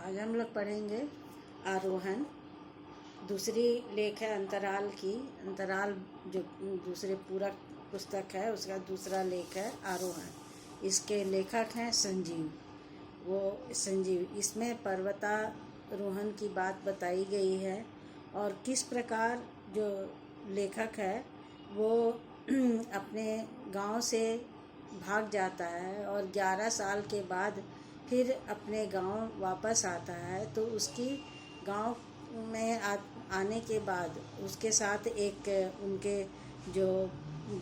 आज हम लोग पढ़ेंगे आरोहण। दूसरी लेख है अंतराल की। अंतराल जो दूसरे पूरक पुस्तक है उसका दूसरा लेख है आरोहण। इसके लेखक हैं संजीव। इसमें पर्वतारोहण की बात बताई गई है और किस प्रकार जो लेखक है वो अपने गांव से भाग जाता है और 11 साल के बाद फिर अपने गांव वापस आता है। तो उसकी गांव में आने के बाद उसके साथ एक उनके जो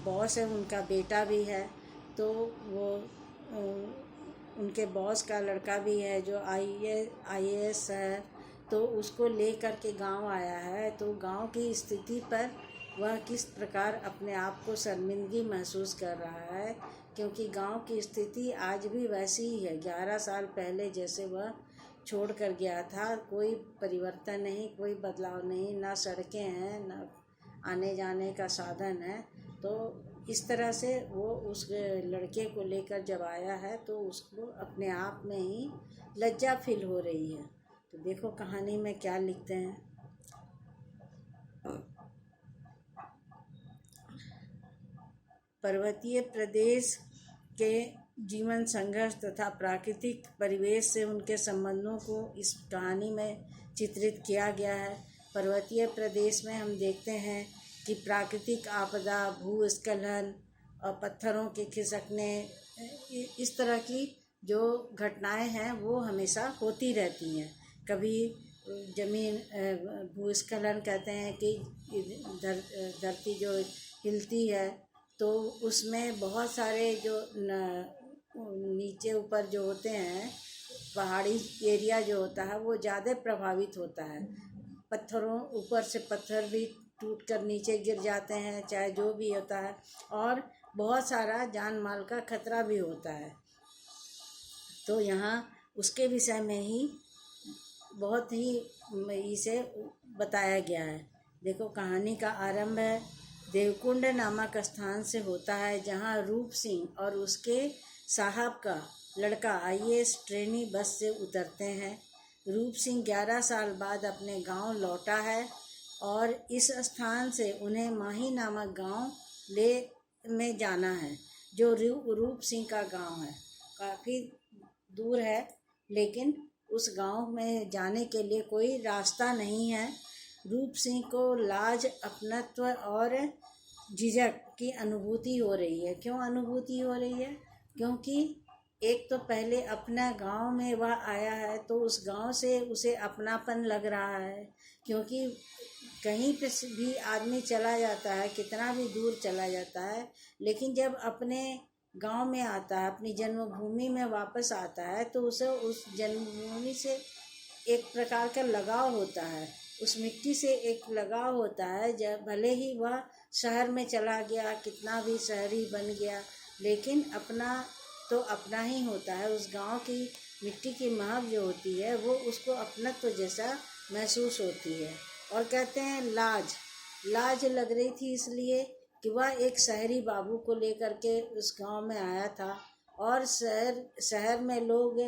बॉस है उनका बेटा भी है। तो वो उनके बॉस का लड़का भी है जो IAS है। तो उसको ले कर के गाँव आया है। तो गांव की स्थिति पर वह किस प्रकार अपने आप को शर्मिंदगी महसूस कर रहा है, क्योंकि गांव की स्थिति आज भी वैसी ही है 11 साल पहले जैसे वह छोड़ कर गया था। कोई परिवर्तन नहीं, कोई बदलाव नहीं, ना सड़कें हैं ना आने जाने का साधन है। तो इस तरह से वो उस लड़के को लेकर जब आया है तो उसको अपने आप में ही लज्जा फील हो रही है। तो देखो कहानी में क्या लिखते हैं। पर्वतीय प्रदेश के जीवन संघर्ष तथा प्राकृतिक परिवेश से उनके संबंधों को इस कहानी में चित्रित किया गया है। पर्वतीय प्रदेश में हम देखते हैं कि प्राकृतिक आपदा, भूस्खलन और पत्थरों के खिसकने, इस तरह की जो घटनाएं हैं वो हमेशा होती रहती हैं। कभी जमीन भूस्खलन कहते हैं कि धरती जो हिलती है तो उसमें बहुत सारे जो नीचे ऊपर जो होते हैं पहाड़ी एरिया जो होता है वो ज़्यादा प्रभावित होता है। पत्थरों ऊपर से पत्थर भी टूट कर नीचे गिर जाते हैं, चाहे जो भी होता है, और बहुत सारा जान माल का खतरा भी होता है। तो यहाँ उसके विषय में ही बहुत ही इसे बताया गया है। देखो कहानी का आरंभ है देवकुंड नामक स्थान से होता है, जहाँ रूप सिंह और उसके साहब का लड़का IAS ट्रेनी बस से उतरते हैं। रूप सिंह 11 साल बाद अपने गांव लौटा है और इस स्थान से उन्हें माही नामक गांव में जाना है, जो रूप सिंह का गांव है। काफ़ी दूर है, लेकिन उस गांव में जाने के लिए कोई रास्ता नहीं है। रूप सिंह को लाज, अपनत्व और झिझक की अनुभूति हो रही है। क्यों अनुभूति हो रही है? क्योंकि एक तो पहले अपना गांव में वह आया है तो उस गांव से उसे अपनापन लग रहा है। क्योंकि कहीं पे भी आदमी चला जाता है, कितना भी दूर चला जाता है, लेकिन जब अपने गांव में आता है, अपनी जन्मभूमि में वापस आता है, तो उसे उस जन्मभूमि से एक प्रकार का लगाव होता है, उस मिट्टी से एक लगाव होता है। जब भले ही वह शहर में चला गया, कितना भी शहरी बन गया, लेकिन अपना तो अपना ही होता है। उस गांव की मिट्टी की महक जो होती है वो उसको अपनत्व जैसा महसूस होती है। और कहते हैं लाज लग रही थी इसलिए कि वह एक शहरी बाबू को लेकर के उस गांव में आया था। और शहर में लोग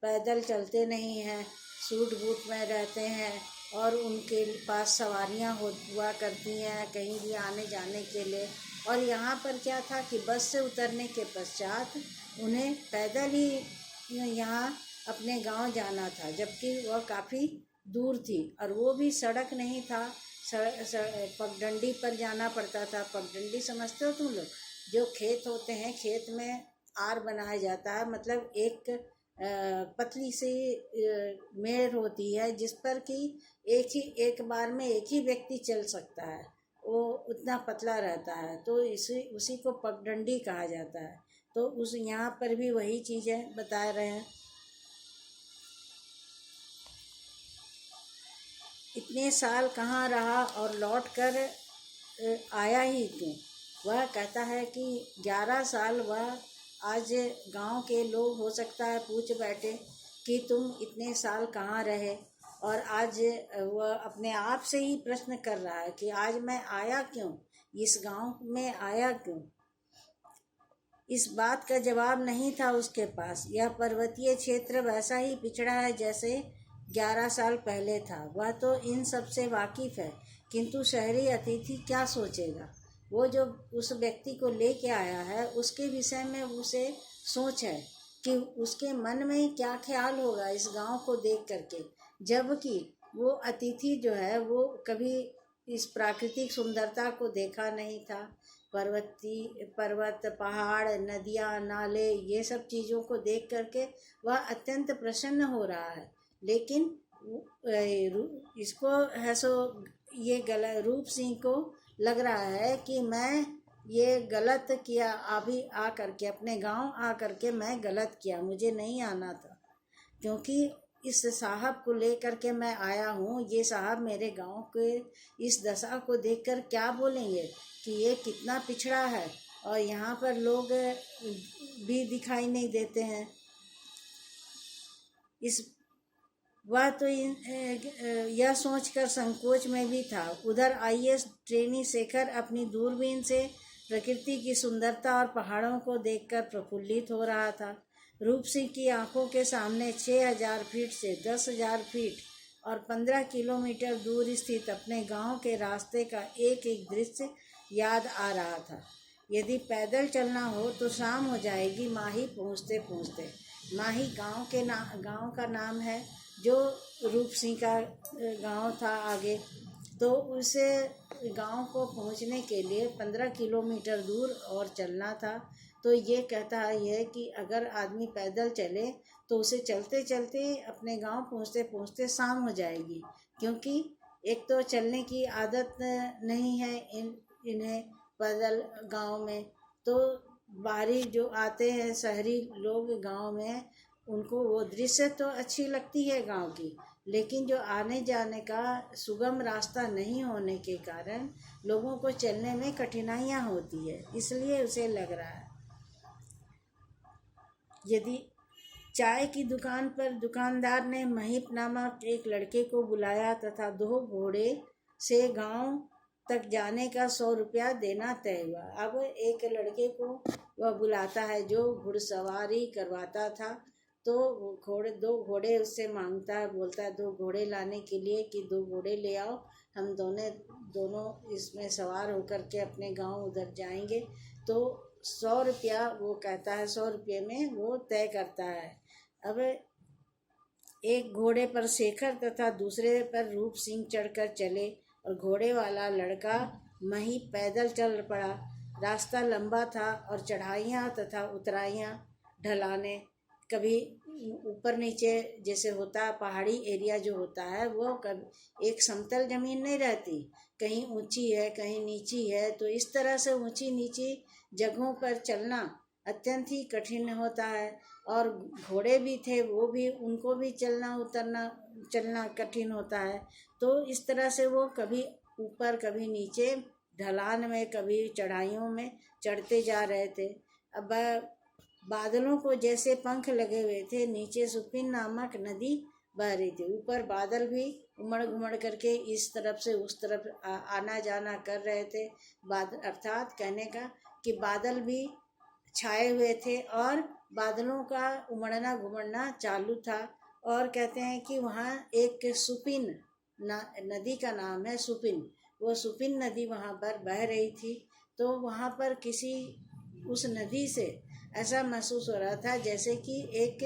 पैदल चलते नहीं हैं, सूट बूट में रहते हैं और उनके पास सवारियां हुआ करती हैं कहीं भी आने जाने के लिए। और यहाँ पर क्या था कि बस से उतरने के पश्चात उन्हें पैदल ही यहाँ अपने गांव जाना था, जबकि वह काफ़ी दूर थी और वो भी सड़क नहीं था, पगडंडी पर जाना पड़ता था। पगडंडी समझते हो तुम लोग? जो खेत होते हैं, खेत में आर बनाया जाता है, मतलब एक पतली सी मेड़ होती है जिस पर कि एक बार में एक ही व्यक्ति चल सकता है, वो उतना पतला रहता है। तो उसी को पगडंडी कहा जाता है। तो उस यहाँ पर भी वही चीज़ें बता रहे हैं। इतने साल कहाँ रहा और लौट कर आया ही क्यों? वह कहता है कि 11 साल वह आज गांव के लोग हो सकता है पूछ बैठे कि तुम इतने साल कहाँ रहे, और आज वह अपने आप से ही प्रश्न कर रहा है कि आज मैं आया क्यों, इस गांव में आया क्यों। इस बात का जवाब नहीं था उसके पास। यह पर्वतीय क्षेत्र वैसा ही पिछड़ा है जैसे 11 साल पहले था। वह तो इन सब से वाकिफ है, किंतु शहरी अतिथि क्या सोचेगा? वो जो उस व्यक्ति को लेके आया है उसके विषय में उसे सोच है कि उसके मन में क्या ख्याल होगा इस गांव को देख करके। जबकि वो अतिथि जो है वो कभी इस प्राकृतिक सुंदरता को देखा नहीं था। पर्वत, पहाड़, नदियाँ, नाले, ये सब चीज़ों को देख करके वह अत्यंत प्रसन्न हो रहा है। लेकिन इसको है सो ये गलत, रूप सिंह को लग रहा है कि मैं ये गलत किया, अभी आ करके अपने गांव आ करके मैं गलत किया, मुझे नहीं आना था, क्योंकि इस साहब को लेकर के मैं आया हूँ। ये साहब मेरे गांव के इस दशा को देखकर क्या बोलेंगे कि ये कितना पिछड़ा है, और यहाँ पर लोग भी दिखाई नहीं देते हैं। इस वह तो यह सोचकर संकोच में भी था। उधर आईएएस ट्रेनी शेखर अपनी दूरबीन से प्रकृति की सुंदरता और पहाड़ों को देखकर प्रफुल्लित हो रहा था। रूप सिंह की आंखों के सामने 6000 फीट से 10,000 फीट और 15 किलोमीटर दूर स्थित अपने गांव के रास्ते का एक एक दृश्य याद आ रहा था। यदि पैदल चलना हो तो शाम हो जाएगी माही पहुँचते पहुँचते। माही गांव का नाम है, जो रूप सिंह का गांव था आगे। तो उसे गांव को पहुंचने के लिए 15 किलोमीटर दूर और चलना था। तो ये कहता है कि अगर आदमी पैदल चले तो उसे चलते चलते अपने गांव पहुंचते पहुंचते शाम हो जाएगी, क्योंकि एक तो चलने की आदत नहीं है इन्हें पैदल गांव में। तो बाहरी जो आते हैं शहरी लोग गांव में, उनको वो दृश्य तो अच्छी लगती है गांव की, लेकिन जो आने जाने का सुगम रास्ता नहीं होने के कारण लोगों को चलने में कठिनाइयाँ होती है, इसलिए उसे लग रहा है। यदि चाय की दुकान पर दुकानदार ने महीप नामक एक लड़के को बुलाया तथा 2 घोड़े से गांव तक जाने का 100 रुपया देना तय हुआ। अब एक लड़के को वह बुलाता है जो घुड़सवारी करवाता था, तो 2 घोड़े उससे मांगता है, बोलता है 2 घोड़े लाने के लिए कि 2 घोड़े ले आओ, हम दोनों इसमें सवार होकर के अपने गांव उधर जाएंगे। तो 100 रुपया वो कहता है, 100 रुपये में वो तय करता है। अब एक घोड़े पर शेखर तथा दूसरे पर रूप सिंह चढ़कर चले और घोड़े वाला लड़का मही पैदल चल पड़ा। रास्ता लंबा था और चढ़ाइयाँ तथा उतराइयाँ, ढलाने, कभी ऊपर नीचे जैसे होता पहाड़ी एरिया जो होता है, वो कभी एक समतल जमीन नहीं रहती, कहीं ऊंची है कहीं नीची है। तो इस तरह से ऊंची नीची जगहों पर चलना अत्यंत ही कठिन होता है। और घोड़े भी थे, वो भी, उनको भी चलना कठिन होता है। तो इस तरह से वो कभी ऊपर कभी नीचे, ढलान में कभी चढ़ाइयों में चढ़ते जा रहे थे। अब बादलों को जैसे पंख लगे हुए थे, नीचे सुपिन नामक नदी बह रही थी, ऊपर बादल भी उमड़ घुमड़ करके इस तरफ से उस तरफ आना जाना कर रहे थे। अर्थात कहने का कि बादल भी छाए हुए थे और बादलों का उमड़ना घुमड़ना चालू था। और कहते हैं कि वहाँ एक सुपिन नदी का नाम है सुपिन, वो सुपिन नदी वहाँ पर बह रही थी। तो वहाँ पर उस नदी से ऐसा महसूस हो रहा था जैसे कि एक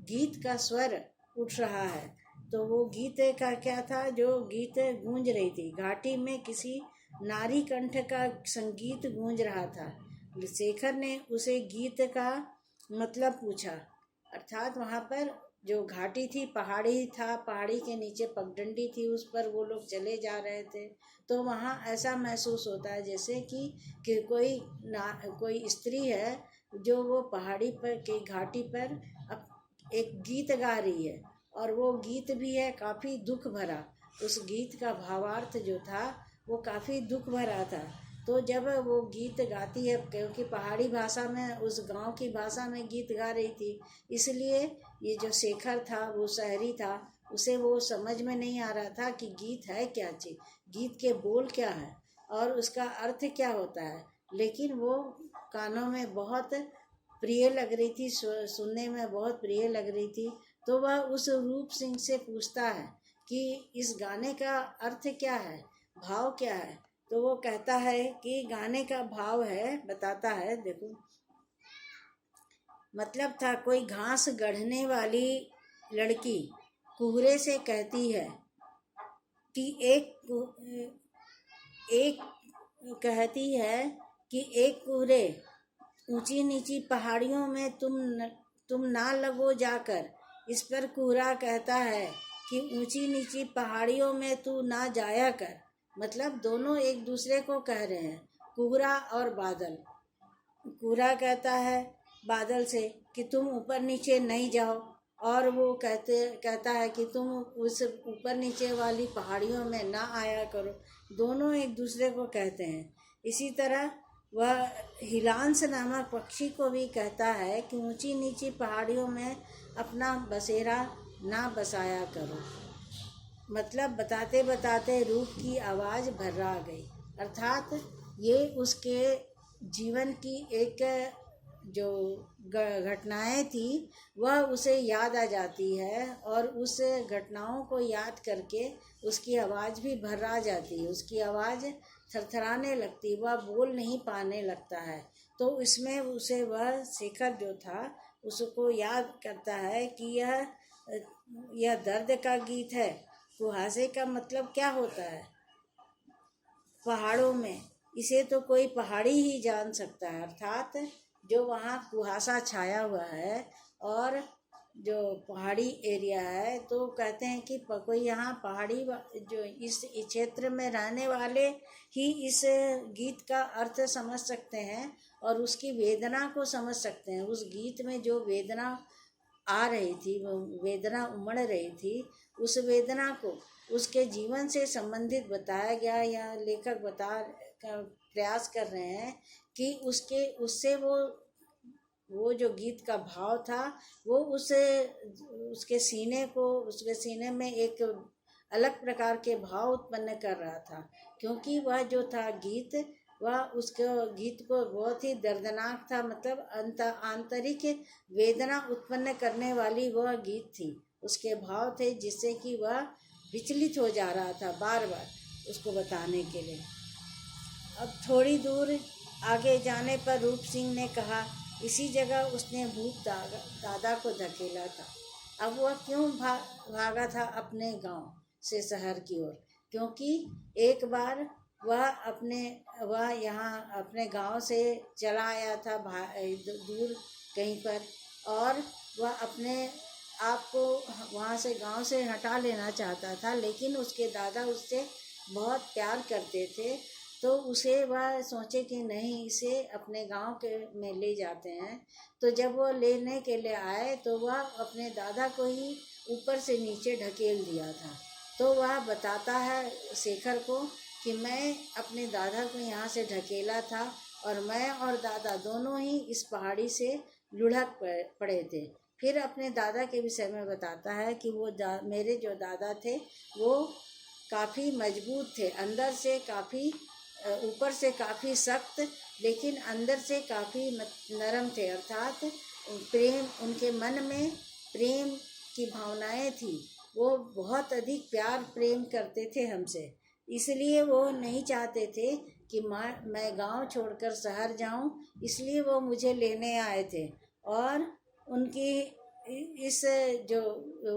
गीत का स्वर उठ रहा है। तो वो गीत का क्या था, जो गीत गूंज रही थी घाटी में, किसी नारी कंठ का संगीत गूंज रहा था। शेखर ने उसे गीत का मतलब पूछा। अर्थात वहाँ पर जो घाटी थी, पहाड़ी था, पहाड़ी के नीचे पगडंडी थी, उस पर वो लोग चले जा रहे थे। तो वहाँ ऐसा महसूस होता है जैसे कि कोई स्त्री है जो वो पहाड़ी पर की घाटी पर एक गीत गा रही है, और वो गीत भी है काफ़ी दुख भरा। उस गीत का भावार्थ जो था वो काफ़ी दुख भरा था। तो जब वो गीत गाती है, क्योंकि पहाड़ी भाषा में, उस गांव की भाषा में गीत गा रही थी, इसलिए ये जो शेखर था वो शहरी था, उसे वो समझ में नहीं आ रहा था कि गीत है क्या चीज़, गीत के बोल क्या है और उसका अर्थ क्या होता है। लेकिन वो कानों में बहुत प्रिय लग रही थी, सुनने में बहुत प्रिय लग रही थी। तो वह उस रूप सिंह से पूछता है कि इस गाने का अर्थ क्या है, भाव क्या है। तो वो कहता है कि गाने का भाव है, बताता है, देखो मतलब था, कोई घास गढ़ने वाली लड़की कुहरे से कहती है कि एक कहती है कि एक कुहरे, ऊंची नीची पहाड़ियों में तुम ना लगो जाकर। इस पर कुहरा कहता है कि ऊंची नीची पहाड़ियों में तू ना जाया कर। मतलब दोनों एक दूसरे को कह रहे हैं, कुहरा और बादल। कुहरा कहता है बादल से कि तुम ऊपर नीचे नहीं जाओ, और वो कहता है कि तुम उस ऊपर नीचे वाली पहाड़ियों में ना आया करो। दोनों एक दूसरे को कहते हैं। इसी तरह वह हिलांस नामक पक्षी को भी कहता है कि ऊंची नीची पहाड़ियों में अपना बसेरा ना बसाया करो। मतलब बताते बताते रूप की आवाज़ भर्रा गई, अर्थात ये उसके जीवन की एक जो घटनाएं थी वह उसे याद आ जाती है, और उस घटनाओं को याद करके उसकी आवाज़ भी भर्रा जाती है, उसकी आवाज़ थरथराने लगती, वह बोल नहीं पाने लगता है। तो इसमें उसे वह शेखर जो था उसको याद करता है कि यह दर्द का गीत है। कुहासे का मतलब क्या होता है, पहाड़ों में, इसे तो कोई पहाड़ी ही जान सकता है। अर्थात जो वहाँ कुहासा छाया हुआ है और जो पहाड़ी एरिया है, तो कहते हैं कि कोई यहाँ पहाड़ी जो इस क्षेत्र में रहने वाले ही इस गीत का अर्थ समझ सकते हैं और उसकी वेदना को समझ सकते हैं। उस गीत में जो वेदना आ रही थी, वो वेदना उमड़ रही थी, उस वेदना को उसके जीवन से संबंधित बताया गया, या लेखक प्रयास कर रहे हैं कि उससे वो जो गीत का भाव था वो उसके सीने में एक अलग प्रकार के भाव उत्पन्न कर रहा था, क्योंकि वह जो था गीत, वह उसके गीत को बहुत ही दर्दनाक था। मतलब आंतरिक वेदना उत्पन्न करने वाली वह गीत थी, उसके भाव थे, जिससे कि वह विचलित हो जा रहा था बार बार उसको बताने के लिए। अब थोड़ी दूर आगे जाने पर रूप सिंह ने कहा, इसी जगह उसने भूत दादा को धकेला था। अब वह क्यों भागा था अपने गांव से शहर की ओर, क्योंकि एक बार वह यहाँ अपने गांव से चला आया था दूर कहीं पर, और वह अपने आप को वहाँ से गांव से हटा लेना चाहता था, लेकिन उसके दादा उससे बहुत प्यार करते थे। तो उसे वह सोचे कि नहीं, इसे अपने गांव में ले जाते हैं। तो जब वो लेने के लिए आए तो वह अपने दादा को ही ऊपर से नीचे ढकेल दिया था। तो वह बताता है शेखर को कि मैं अपने दादा को यहाँ से ढकेला था, और मैं और दादा दोनों ही इस पहाड़ी से लुढ़क पड़े थे। फिर अपने दादा के विषय में बताता है कि मेरे जो दादा थे वो काफ़ी मजबूत थे, अंदर से काफ़ी, ऊपर से काफ़ी सख्त, लेकिन अंदर से काफ़ी नरम थे। अर्थात प्रेम, उनके मन में प्रेम की भावनाएं थी, वो बहुत अधिक प्यार प्रेम करते थे हमसे। इसलिए वो नहीं चाहते थे कि मैं गांव छोड़कर शहर जाऊं, इसलिए वो मुझे लेने आए थे। और उनकी इस जो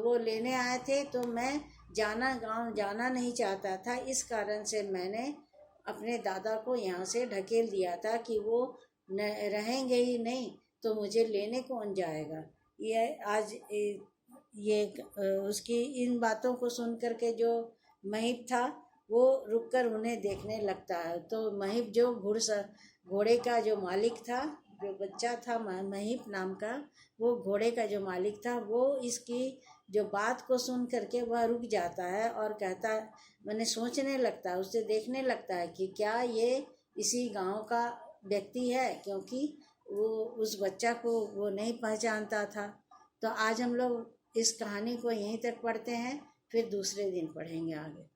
वो लेने आए थे, तो मैं गांव जाना नहीं चाहता था, इस कारण से मैंने अपने दादा को यहाँ से ढकेल दिया था कि वो रहेंगे ही नहीं तो मुझे लेने कौन जाएगा। ये उसकी इन बातों को सुन कर के जो महिप था वो रुककर उन्हें देखने लगता है। तो महिप जो घोड़े का जो मालिक था, जो बच्चा था महिप नाम का, वो घोड़े का जो मालिक था, वो इसकी जो बात को सुन करके वह रुक जाता है और कहता है, मैंने सोचने लगता है, उससे देखने लगता है कि क्या ये इसी गांव का व्यक्ति है, क्योंकि वो उस बच्चा को वो नहीं पहचानता था। तो आज हम लोग इस कहानी को यहीं तक पढ़ते हैं, फिर दूसरे दिन पढ़ेंगे आगे।